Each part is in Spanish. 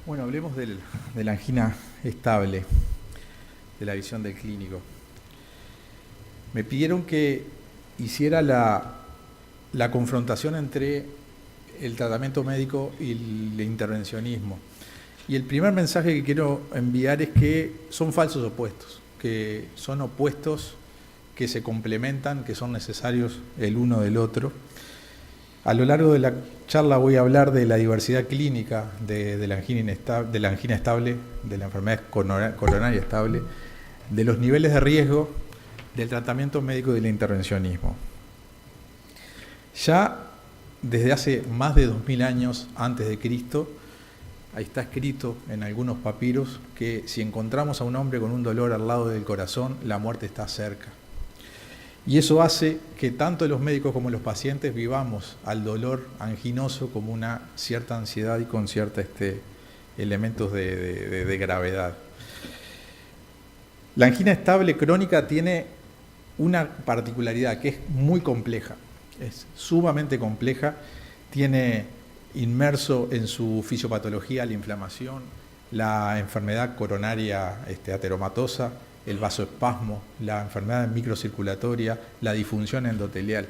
Bueno, hablemos de la angina estable, de la visión del clínico. Me pidieron que hiciera la confrontación entre el tratamiento médico y el intervencionismo. Y el primer mensaje que quiero enviar es que son falsos opuestos, que son opuestos que se complementan, que son necesarios el uno del otro. A lo largo de la charla voy a hablar de la diversidad clínica de la angina estable, de la enfermedad coronaria estable, de los niveles de riesgo, del tratamiento médico y del intervencionismo. Ya desde hace más de 2000 años antes de Cristo, ahí está escrito en algunos papiros que si encontramos a un hombre con un dolor al lado del corazón, la muerte está cerca. Y eso hace que tanto los médicos como los pacientes vivamos al dolor anginoso como una cierta ansiedad y con ciertos elementos de gravedad. La angina estable crónica tiene una particularidad que es muy compleja, es sumamente compleja, tiene inmerso en su fisiopatología la inflamación, la enfermedad coronaria ateromatosa, el vasoespasmo, la enfermedad microcirculatoria, la disfunción endotelial.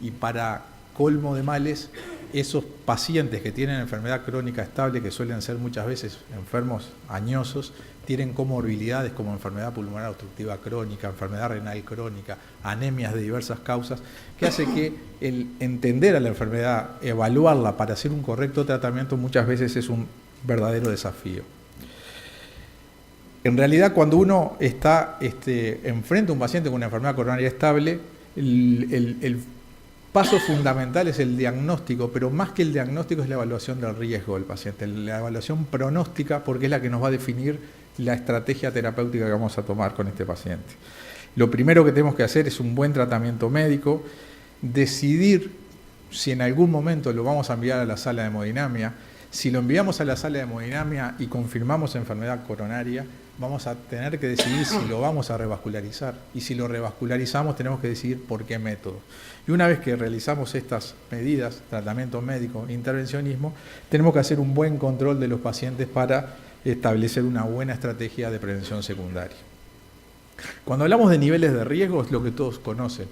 Y para colmo de males, esos pacientes que tienen enfermedad crónica estable, que suelen ser muchas veces enfermos añosos, tienen comorbilidades como enfermedad pulmonar obstructiva crónica, enfermedad renal crónica, anemias de diversas causas, que hace que el entender a la enfermedad, evaluarla para hacer un correcto tratamiento, muchas veces es un verdadero desafío. En realidad, cuando uno está enfrente a un paciente con una enfermedad coronaria estable, el paso fundamental es el diagnóstico, pero más que el diagnóstico es la evaluación del riesgo del paciente, la evaluación pronóstica, porque es la que nos va a definir la estrategia terapéutica que vamos a tomar con este paciente. Lo primero que tenemos que hacer es un buen tratamiento médico, decidir si en algún momento lo vamos a enviar a la sala de hemodinamia. Si lo enviamos a la sala de hemodinamia y confirmamos enfermedad coronaria, vamos a tener que decidir si lo vamos a revascularizar. Y si lo revascularizamos, tenemos que decidir por qué método. Y una vez que realizamos estas medidas, tratamiento médico, intervencionismo, tenemos que hacer un buen control de los pacientes para establecer una buena estrategia de prevención secundaria. Cuando hablamos de niveles de riesgo, es lo que todos conocen.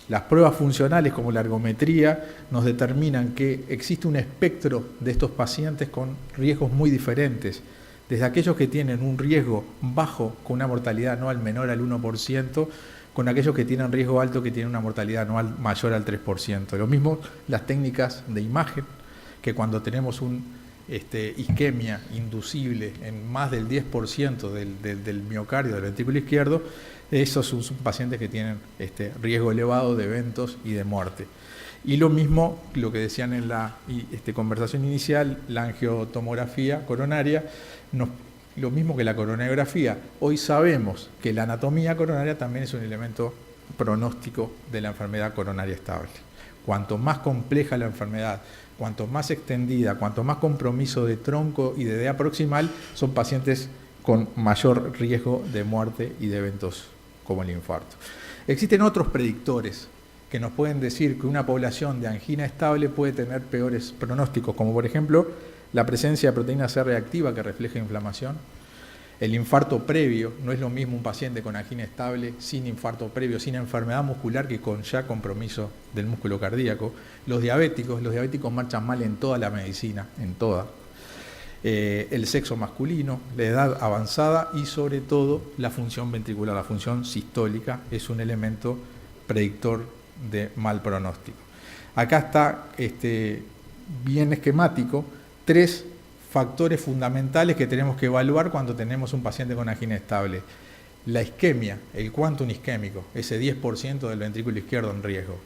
Las pruebas funcionales como la ergometría nos determinan que existe un espectro de estos pacientes con riesgos muy diferentes, desde aquellos que tienen un riesgo bajo con una mortalidad anual menor al 1%, con aquellos que tienen riesgo alto que tienen una mortalidad anual mayor al 3%. Lo mismo las técnicas de imagen, que cuando tenemos una isquemia inducible en más del 10% del miocardio, del ventrículo izquierdo, esos son pacientes que tienen riesgo elevado de eventos y de muerte. Y lo mismo, lo que decían en la conversación inicial, la angiotomografía coronaria, lo mismo que la coronariografía. Hoy sabemos que la anatomía coronaria también es un elemento pronóstico de la enfermedad coronaria estable. Cuanto más compleja la enfermedad, cuanto más extendida, cuanto más compromiso de tronco y de idea proximal, son pacientes con mayor riesgo de muerte y de eventos como el infarto. Existen otros predictores que nos pueden decir que una población de angina estable puede tener peores pronósticos, como por ejemplo la presencia de proteína C reactiva que refleja inflamación, el infarto previo. No es lo mismo un paciente con angina estable sin infarto previo, sin enfermedad muscular, que con ya compromiso del músculo cardíaco. Los diabéticos marchan mal en toda la medicina, en toda. El sexo masculino, la edad avanzada y sobre todo la función ventricular, la función sistólica es un elemento predictor de mal pronóstico. Acá está bien esquemático 3 factores fundamentales que tenemos que evaluar cuando tenemos un paciente con angina estable. La isquemia, el quantum isquémico, ese 10% del ventrículo izquierdo en riesgo.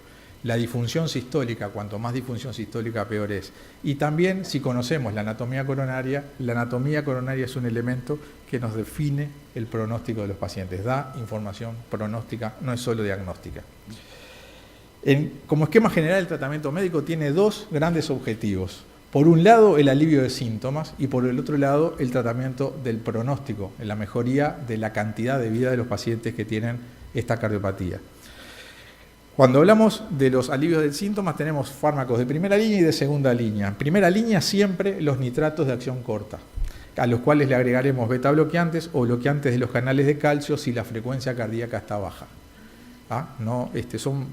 La disfunción sistólica, cuanto más disfunción sistólica peor es. Y también, si conocemos la anatomía coronaria es un elemento que nos define el pronóstico de los pacientes, da información pronóstica, no es solo diagnóstica. Como esquema general, el tratamiento médico tiene 2 grandes objetivos. Por un lado, el alivio de síntomas y por el otro lado, el tratamiento del pronóstico, la mejoría de la cantidad de vida de los pacientes que tienen esta cardiopatía. Cuando hablamos de los alivios de síntomas, tenemos fármacos de primera línea y de segunda línea. En primera línea, siempre los nitratos de acción corta. a los cuales le agregaremos beta bloqueantes o bloqueantes de los canales de calcio si la frecuencia cardíaca está baja. ¿No? Son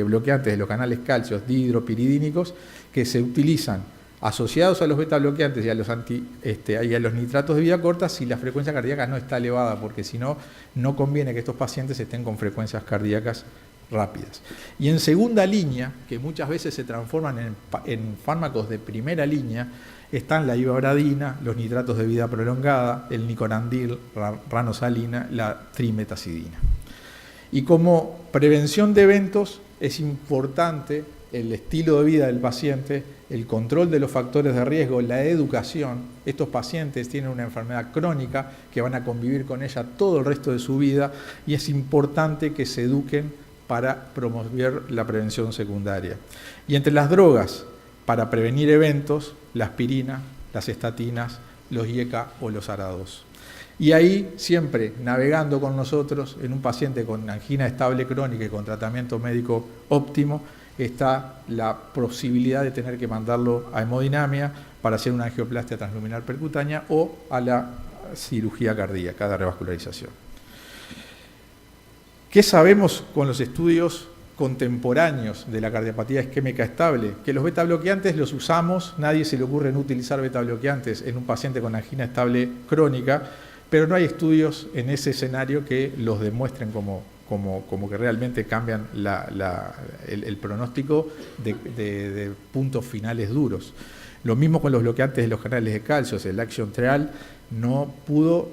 bloqueantes de los canales calcios dihidropiridínicos que se utilizan asociados a los beta bloqueantes y a los nitratos de vida corta si la frecuencia cardíaca no está elevada, porque si no, no conviene que estos pacientes estén con frecuencias cardíacas rápidas. Y en segunda línea, que muchas veces se transforman en fármacos de primera línea, están la ivabradina, los nitratos de vida prolongada, el nicorandil, ranosalina, la trimetazidina. Y como prevención de eventos es importante el estilo de vida del paciente, el control de los factores de riesgo, la educación. Estos pacientes tienen una enfermedad crónica que van a convivir con ella todo el resto de su vida y es importante que se eduquen para promover la prevención secundaria. Y entre las drogas para prevenir eventos, la aspirina, las estatinas, los IECA o los ARA2. Y ahí, siempre navegando con nosotros, en un paciente con angina estable crónica y con tratamiento médico óptimo, está la posibilidad de tener que mandarlo a hemodinamia para hacer una angioplastia transluminal percutánea o a la cirugía cardíaca de revascularización. ¿Qué sabemos con los estudios contemporáneos de la cardiopatía isquémica estable? Que los beta bloqueantes los usamos, nadie se le ocurre no utilizar beta bloqueantes en un paciente con angina estable crónica, pero no hay estudios en ese escenario que los demuestren como que realmente cambian el pronóstico de puntos finales duros. Lo mismo con los bloqueantes de los canales de calcio, el Action Trial no pudo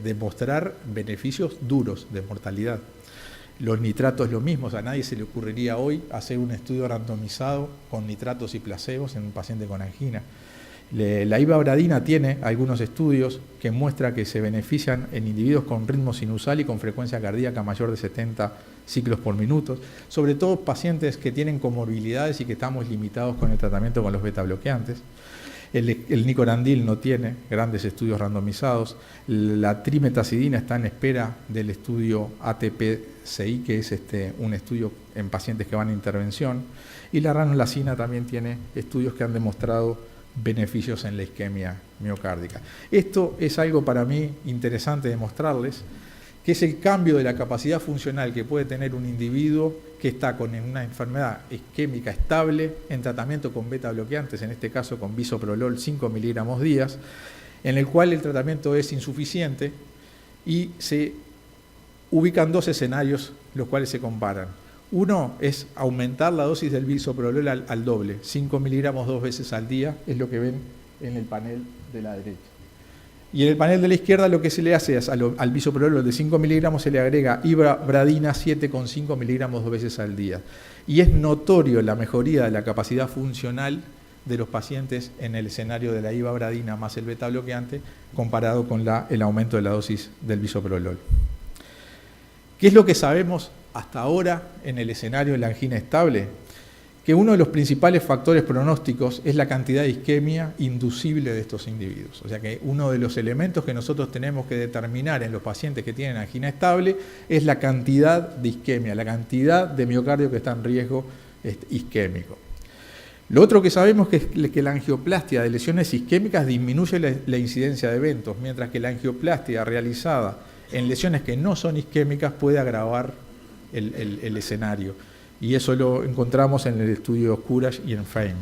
demostrar beneficios duros de mortalidad. Los nitratos lo mismo, a nadie se le ocurriría hoy hacer un estudio randomizado con nitratos y placebos en un paciente con angina. La ivabradina tiene algunos estudios que muestran que se benefician en individuos con ritmo sinusal y con frecuencia cardíaca mayor de 70 ciclos por minuto, sobre todo pacientes que tienen comorbilidades y que estamos limitados con el tratamiento con los beta bloqueantes. El nicorandil no tiene grandes estudios randomizados. La trimetazidina está en espera del estudio ATP-CI, que es un estudio en pacientes que van a intervención. Y la ranolacina también tiene estudios que han demostrado beneficios en la isquemia miocárdica. Esto es algo para mí interesante de mostrarles, que es el cambio de la capacidad funcional que puede tener un individuo que está con una enfermedad isquémica estable en tratamiento con beta bloqueantes, en este caso con bisoprolol 5 miligramos días, en el cual el tratamiento es insuficiente y se ubican dos escenarios los cuales se comparan. Uno es aumentar la dosis del bisoprolol al doble, 5 miligramos 2 veces al día, es lo que ven en el panel de la derecha. Y en el panel de la izquierda lo que se le hace es al bisoprolol de 5 miligramos se le agrega ivabradina 7,5 miligramos 2 veces al día. Y es notorio la mejoría de la capacidad funcional de los pacientes en el escenario de la ivabradina más el beta bloqueante comparado con el aumento de la dosis del bisoprolol. ¿Qué es lo que sabemos hasta ahora en el escenario de la angina estable? Que uno de los principales factores pronósticos es la cantidad de isquemia inducible de estos individuos. O sea que uno de los elementos que nosotros tenemos que determinar en los pacientes que tienen angina estable es la cantidad de isquemia, la cantidad de miocardio que está en riesgo isquémico. Lo otro que sabemos es que la angioplastia de lesiones isquémicas disminuye la incidencia de eventos, mientras que la angioplastia realizada en lesiones que no son isquémicas puede agravar el escenario. Y eso lo encontramos en el estudio Courage y en FAME.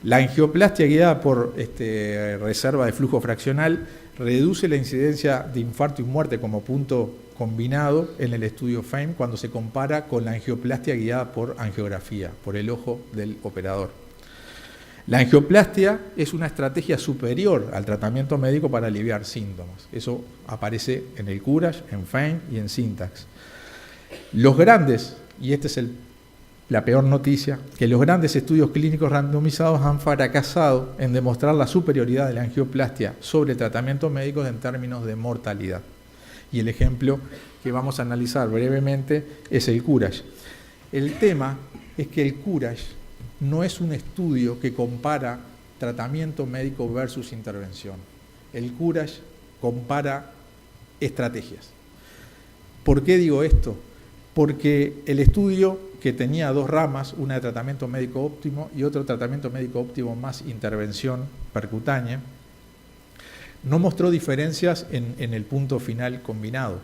La angioplastia guiada por reserva de flujo fraccional reduce la incidencia de infarto y muerte como punto combinado en el estudio FAME cuando se compara con la angioplastia guiada por angiografía, por el ojo del operador. La angioplastia es una estrategia superior al tratamiento médico para aliviar síntomas. Eso aparece en el Courage, en FAME y en Syntax. Los grandes, y esta es la peor noticia, que los grandes estudios clínicos randomizados han fracasado en demostrar la superioridad de la angioplastia sobre tratamientos médicos en términos de mortalidad. Y el ejemplo que vamos a analizar brevemente es el Courage. El tema es que el Courage no es un estudio que compara tratamiento médico versus intervención. El Courage compara estrategias. ¿Por qué digo esto? Porque el estudio, que tenía dos ramas, una de tratamiento médico óptimo y otro tratamiento médico óptimo más intervención percutánea, no mostró diferencias en el punto final combinado.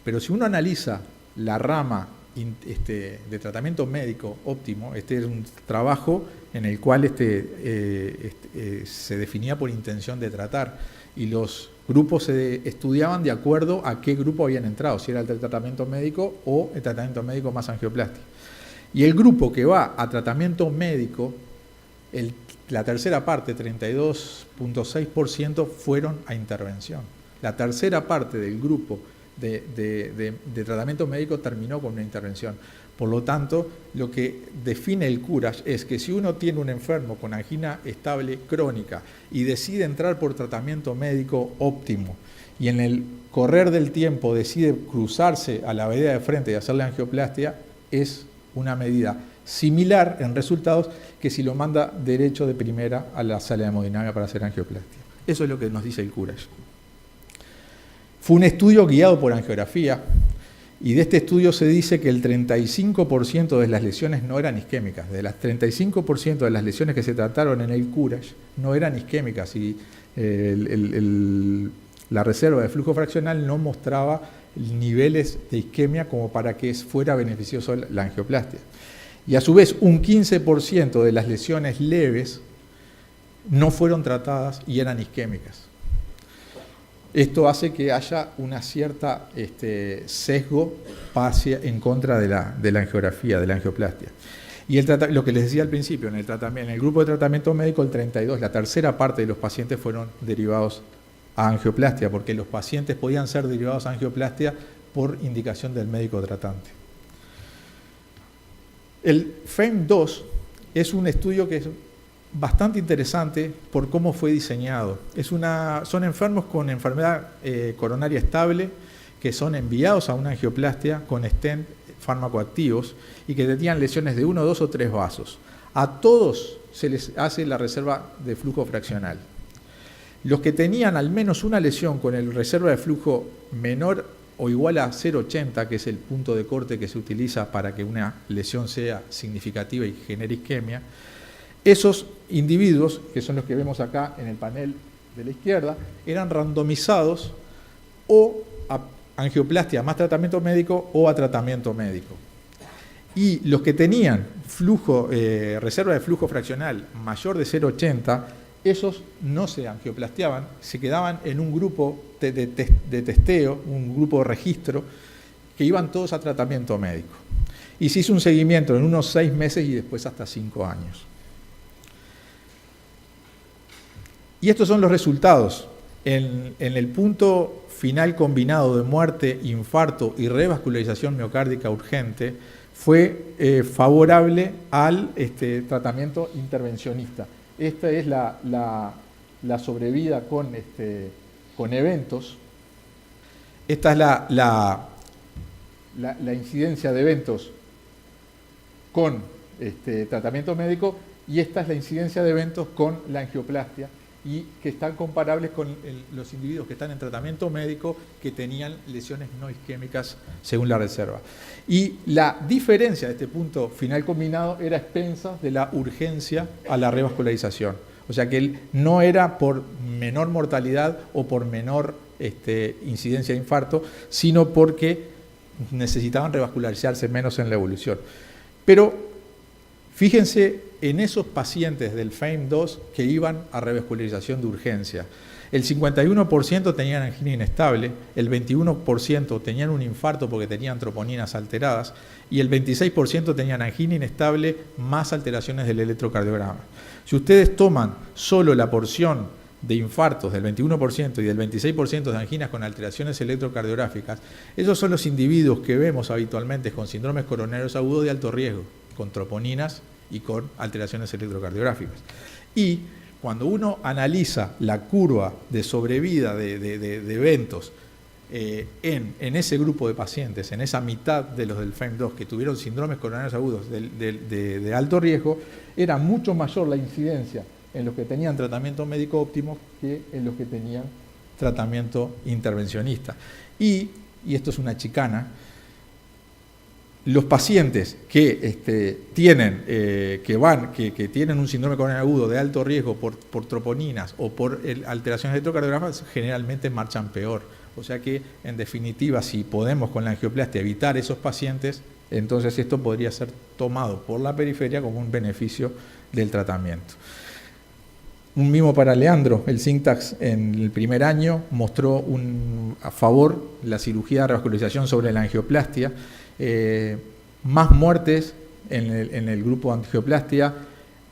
Pero si uno analiza la rama de tratamiento médico óptimo, este es un trabajo en el cual se definía por intención de tratar, y los grupos se estudiaban de acuerdo a qué grupo habían entrado, si era el tratamiento médico o el tratamiento médico más angioplastia. Y el grupo que va a tratamiento médico, la tercera parte, 32.6%, fueron a intervención. La tercera parte del grupo de tratamiento médico terminó con una intervención. Por lo tanto, lo que define el Courage es que si uno tiene un enfermo con angina estable crónica y decide entrar por tratamiento médico óptimo y en el correr del tiempo decide cruzarse a la vereda de frente y hacerle angioplastia, es una medida similar en resultados que si lo manda derecho de primera a la sala de hemodinámica para hacer angioplastia. Eso es lo que nos dice el Courage. Fue un estudio guiado por angiografía, y de este estudio se dice que el 35% de las lesiones no eran isquémicas. De las 35% de las lesiones que se trataron en el Courage no eran isquémicas, y la reserva de flujo fraccional no mostraba niveles de isquemia como para que fuera beneficioso la angioplastia. Y a su vez, un 15% de las lesiones leves no fueron tratadas y eran isquémicas. Esto hace que haya una cierta sesgo en contra de la angiografía, de la angioplastia. Y lo que les decía al principio, en el grupo de tratamiento médico, la tercera parte de los pacientes fueron derivados a angioplastia, porque los pacientes podían ser derivados a angioplastia por indicación del médico tratante. El FAME2 es un estudio que es bastante interesante por cómo fue diseñado. Son enfermos con enfermedad coronaria estable que son enviados a una angioplastia con stent farmacoactivos y que tenían lesiones de 1, 2 o 3 vasos. A todos se les hace la reserva de flujo fraccional. Los que tenían al menos una lesión con el reserva de flujo menor o igual a 0,80, que es el punto de corte que se utiliza para que una lesión sea significativa y genere isquemia, esos individuos, que son los que vemos acá en el panel de la izquierda, eran randomizados o a angioplastia más tratamiento médico o a tratamiento médico. Y los que tenían reserva de flujo fraccional mayor de 0,80, esos no se angioplastiaban, se quedaban en un grupo de testeo, un grupo de registro, que iban todos a tratamiento médico. Y se hizo un seguimiento en unos 6 meses y después hasta 5 años. Y estos son los resultados. En el punto final combinado de muerte, infarto y revascularización miocárdica urgente, fue favorable al tratamiento intervencionista. Esta es la sobrevida con eventos. Esta es la incidencia de eventos con tratamiento médico, y esta es la incidencia de eventos con la angioplastia, y que están comparables con los individuos que están en tratamiento médico que tenían lesiones no isquémicas según la reserva. Y la diferencia de este punto final combinado era a expensas de la urgencia a la revascularización. O sea que no era por menor mortalidad o por menor incidencia de infarto, sino porque necesitaban revascularizarse menos en la evolución. Pero fíjense en esos pacientes del FAME2 que iban a revascularización de urgencia. El 51% tenían angina inestable, el 21% tenían un infarto porque tenían troponinas alteradas y el 26% tenían angina inestable más alteraciones del electrocardiograma. Si ustedes toman solo la porción de infartos del 21% y del 26% de anginas con alteraciones electrocardiográficas, esos son los individuos que vemos habitualmente con síndromes coronarios agudos de alto riesgo, con troponinas y con alteraciones electrocardiográficas. Y cuando uno analiza la curva de sobrevida de eventos en ese grupo de pacientes, en esa mitad de los del FAME2 que tuvieron síndromes coronarios agudos de alto riesgo, era mucho mayor la incidencia en los que tenían tratamiento médico óptimo que en los que tenían tratamiento intervencionista. Y esto es una chicana, los pacientes que tienen un síndrome coronario agudo de alto riesgo por troponinas o por alteraciones de electrocardiograma generalmente marchan peor. O sea que, en definitiva, si podemos con la angioplastia evitar esos pacientes, entonces esto podría ser tomado por la periferia como un beneficio del tratamiento. Un mimo para Leandro, el Syntax en el primer año mostró a favor la cirugía de revascularización sobre la angioplastia, más muertes en el grupo de angioplastia,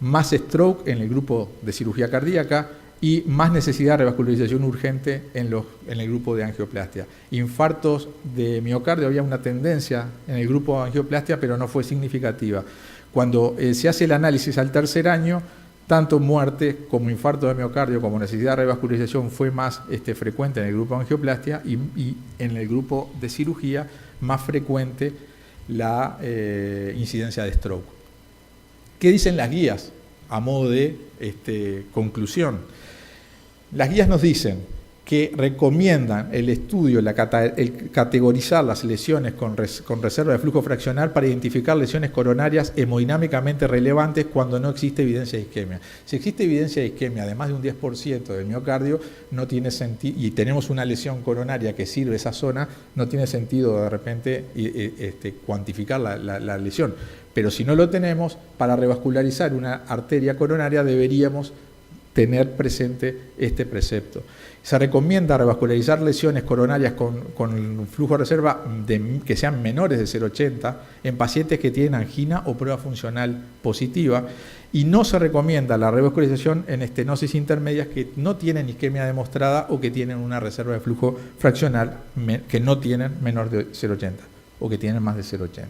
más stroke en el grupo de cirugía cardíaca y más necesidad de revascularización urgente en el grupo de angioplastia. Infartos de miocardio, había una tendencia en el grupo de angioplastia, pero no fue significativa. Cuando se hace el análisis al tercer año, tanto muerte como infarto de miocardio como necesidad de revascularización fue más frecuente en el grupo de angioplastia y en el grupo de cirugía más frecuente la incidencia de stroke. ¿Qué dicen las guías a modo de conclusión? Las guías nos dicen que recomiendan el estudio, el categorizar las lesiones con reserva de flujo fraccional para identificar lesiones coronarias hemodinámicamente relevantes cuando no existe evidencia de isquemia. Si existe evidencia de isquemia de más de un 10% del miocardio, no tiene sentido, y tenemos una lesión coronaria que sirve esa zona, no tiene sentido de repente cuantificar la lesión. Pero si no lo tenemos, para revascularizar una arteria coronaria deberíamos tener presente este precepto. Se recomienda revascularizar lesiones coronarias con flujo de reserva que sean menores de 0,80 en pacientes que tienen angina o prueba funcional positiva, y no se recomienda la revascularización en estenosis intermedias que no tienen isquemia demostrada o que tienen una reserva de flujo fraccional que no tienen menor de 0,80 o que tienen más de 0,80.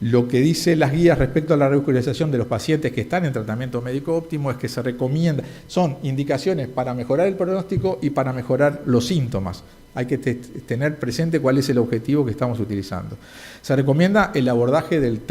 Lo que dicen las guías respecto a la revascularización de los pacientes que están en tratamiento médico óptimo es que se recomienda, son indicaciones para mejorar el pronóstico y para mejorar los síntomas. Hay que tener presente cuál es el objetivo que estamos utilizando. Se recomienda el abordaje del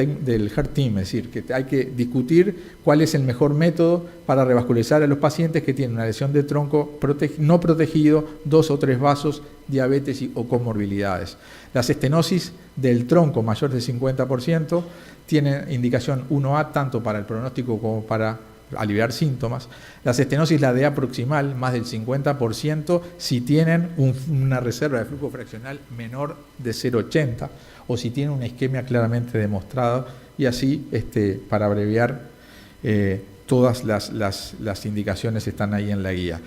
Heart Team, es decir, que hay que discutir cuál es el mejor método para revascularizar a los pacientes que tienen una lesión de tronco no protegido, 2 o 3 vasos, diabetes o comorbilidades. Las estenosis del tronco mayor del 50% tienen indicación 1A tanto para el pronóstico como para aliviar síntomas. Las estenosis, la DA proximal, más del 50%, si tienen una reserva de flujo fraccional menor de 0,80 o si tienen una isquemia claramente demostrada, y así, para abreviar, todas las indicaciones están ahí en la guía.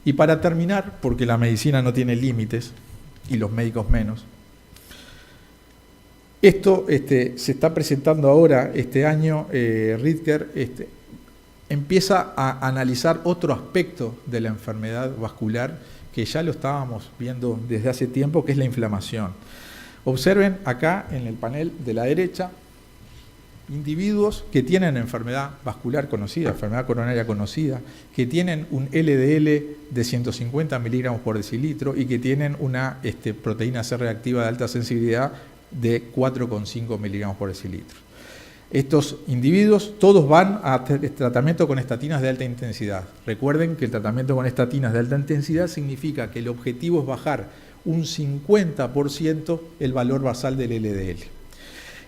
Y para terminar, porque la medicina no tiene límites y los médicos menos, esto se está presentando ahora, este año, Ritker empieza a analizar otro aspecto de la enfermedad vascular que ya lo estábamos viendo desde hace tiempo, que es la inflamación. Observen acá en el panel de la derecha, individuos que tienen enfermedad vascular conocida, enfermedad coronaria conocida, que tienen un LDL de 150 miligramos por decilitro y que tienen una proteína C reactiva de alta sensibilidad de 4,5 miligramos por decilitro. Estos individuos todos van a tratamiento con estatinas de alta intensidad. Recuerden que el tratamiento con estatinas de alta intensidad significa que el objetivo es bajar un 50% el valor basal del LDL.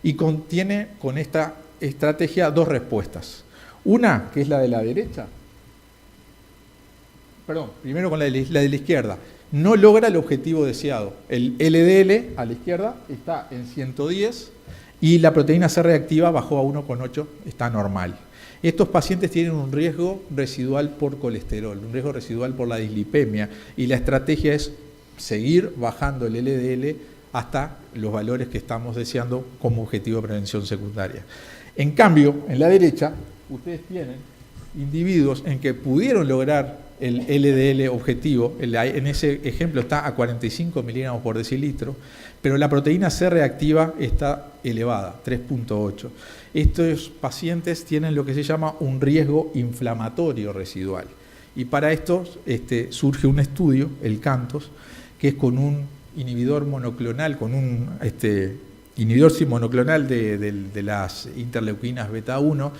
Y contiene con esta estrategia 2 respuestas. Una, que es la de la derecha. Perdón, primero con la de la izquierda. No logra el objetivo deseado. El LDL a la izquierda está en 110 y la proteína C reactiva bajó a 1,8, está normal. Estos pacientes tienen un riesgo residual por colesterol, un riesgo residual por la dislipemia, y la estrategia es seguir bajando el LDL hasta los valores que estamos deseando como objetivo de prevención secundaria. En cambio, en la derecha, ustedes tienen individuos en que pudieron lograr el LDL objetivo, en ese ejemplo está a 45 miligramos por decilitro, pero la proteína C reactiva está elevada, 3,8. Estos pacientes tienen lo que se llama un riesgo inflamatorio residual. Y para esto surge un estudio, el CANTOS, que es con un inhibidor monoclonal, con un inhibidor monoclonal de las interleuquinas beta 1,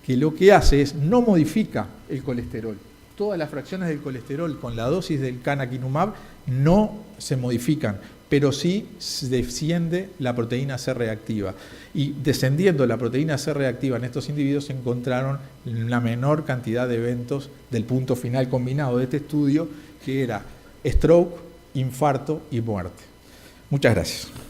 que lo que hace es no modifica el colesterol. Todas las fracciones del colesterol con la dosis del canakinumab no se modifican, pero sí desciende la proteína C reactiva. Y descendiendo la proteína C reactiva en estos individuos se encontraron la menor cantidad de eventos del punto final combinado de este estudio, que era stroke, infarto y muerte. Muchas gracias.